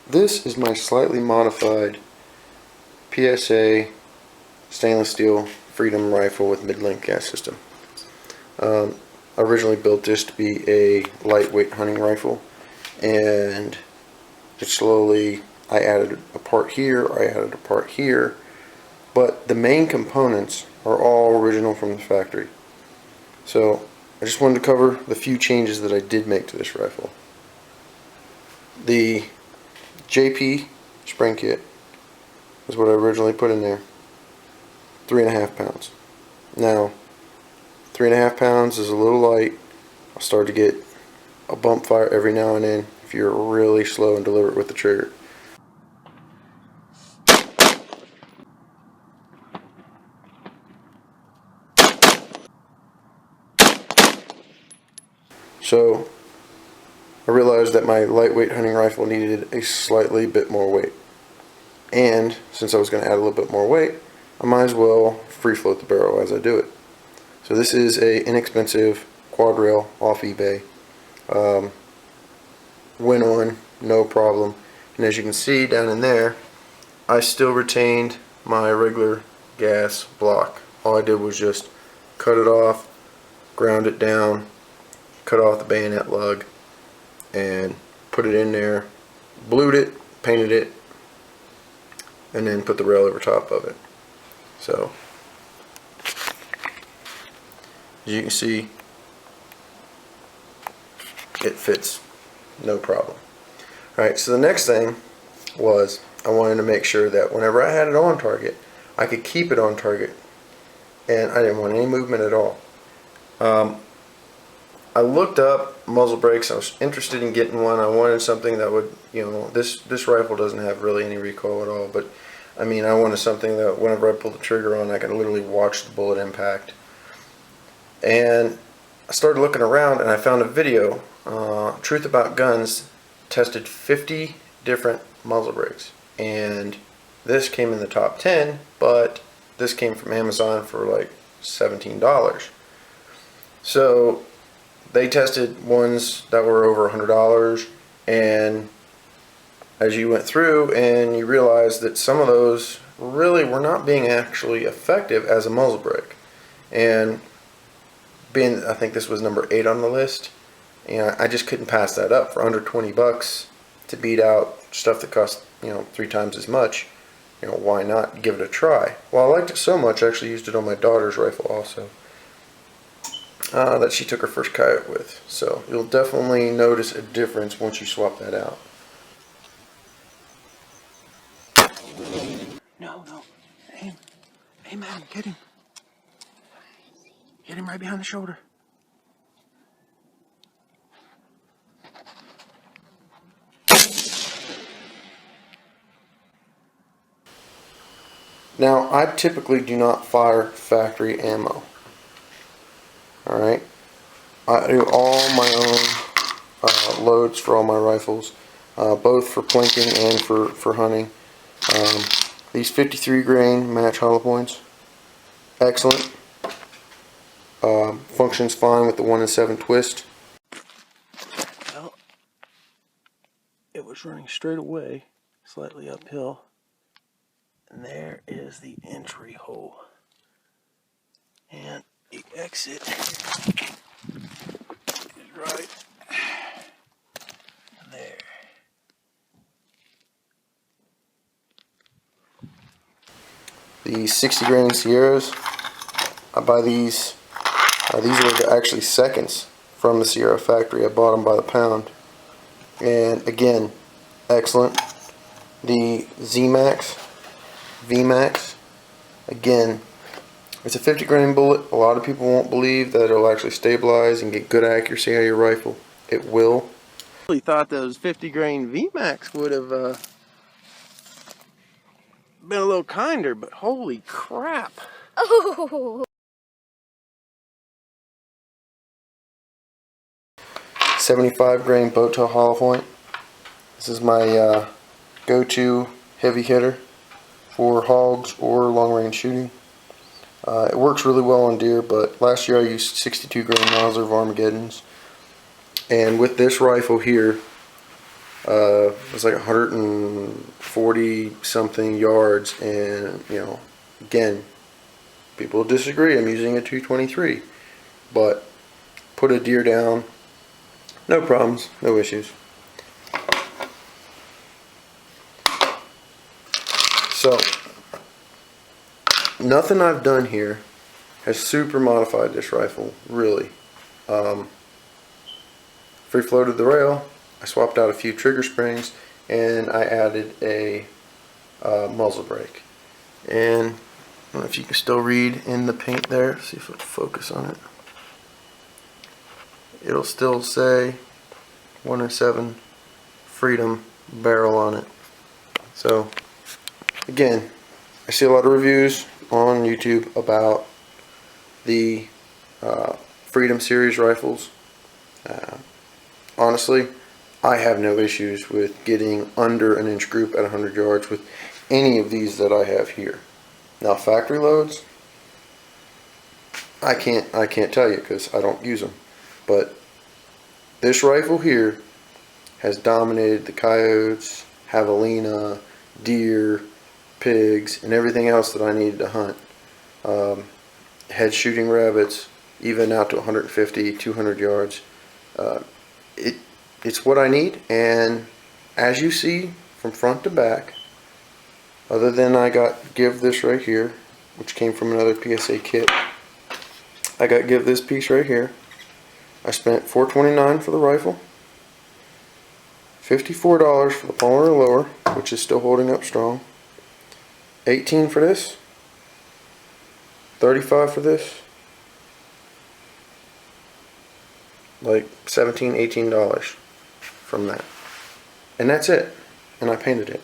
this is my slightly modified PSA stainless steel Freedom rifle with mid-length gas system. I originally built this to be a lightweight hunting rifle, and slowly I added a part here, I added a part here, but the main components are all original from the factory. So I just wanted to cover the few changes that I did make to this rifle. The JP spring kit is what I originally put in there. 3.5 pounds. Now, 3.5 pounds is a little light. I'll start to get a bump fire every now and then if you're really slow and deliberate with the trigger. So I realized that my lightweight hunting rifle needed a slightly bit more weight. And since I was going to add a little bit more weight, I might as well free float the barrel as I do it. So this is a inexpensive quad rail off eBay. Went on, no problem. And as you can see down in there, I still retained my regular gas block. All I did was just cut it off, ground it down, cut off the bayonet lug, and put it in there, blued it, painted it, and then put the rail over top of it. So as you can see, it fits no problem. Alright, so the next thing was I wanted to make sure that whenever I had it on target, I could keep it on target, and I didn't want any movement at all. I looked up muzzle brakes. I was interested in getting one. I wanted something that would, this rifle doesn't have really any recoil at all, but I mean, I wanted something that whenever I pull the trigger on, I can literally watch the bullet impact. And I started looking around and I found a video. Truth About Guns tested 50 different muzzle brakes, and this came in the top 10, but this came from Amazon for like $17. So they tested ones that were over $100, and as you went through and you realized that some of those really were not being actually effective as a muzzle brake. And being, I think this was number 8 on the list, and I just couldn't pass that up for under 20 bucks to beat out stuff that cost 3 times as much. Why not give it a try? Well, I liked it so much I actually used it on my daughter's rifle also, that she took her first coyote with. So you'll definitely notice a difference once you swap that out. No. Hey man, get him. Get him right behind the shoulder. Now, I typically do not fire factory ammo. Alright? I do all my own loads for all my rifles, both for plinking and for hunting. These 53 grain match hollow points, excellent. Functions fine with the 1-in-7 twist. Well, it was running straight away, slightly uphill, and there is the entry hole, and the exit is right there. The 60 grain Sierras, I buy these. These are actually seconds from the Sierra factory. I bought them by the pound, and again, excellent. The VMAX, again, it's a 50 grain bullet. A lot of people won't believe that it'll actually stabilize and get good accuracy out of your rifle. It will. I really thought those 50 grain VMAX would have been a little kinder, but holy crap. Oh. 75 grain boat tail hollow point. This is my go-to heavy hitter for hogs or long range shooting. It works really well on deer, but last year I used 62 grain Mauser of Armageddons, and with this rifle here, It was like 140 something yards, and again, people disagree. I'm using a 223, but put a deer down, no problems, no issues. So nothing I've done here has super modified this rifle, really. Free floated the rail, I swapped out a few trigger springs, and I added a muzzle brake. And I don't know if you can still read in the paint there. See if it'll focus on it. It'll still say 1 in 7 Freedom barrel on it. So again, I see a lot of reviews on YouTube about the Freedom series rifles. Honestly, I have no issues with getting under an inch group at 100 yards with any of these that I have here. Now factory loads, I can't tell you because I don't use them. But this rifle here has dominated the coyotes, javelina, deer, pigs, and everything else that I needed to hunt. Head shooting rabbits, even out to 150, 200 yards. It's what I need, and as you see from front to back, other than I got give this right here, which came from another PSA kit, I got give this piece right here. I spent $429 for the rifle, $54 for the polymer lower, which is still holding up strong, $18 for this, $35 for this, like $17, $18 from that, and that's it. And I painted it.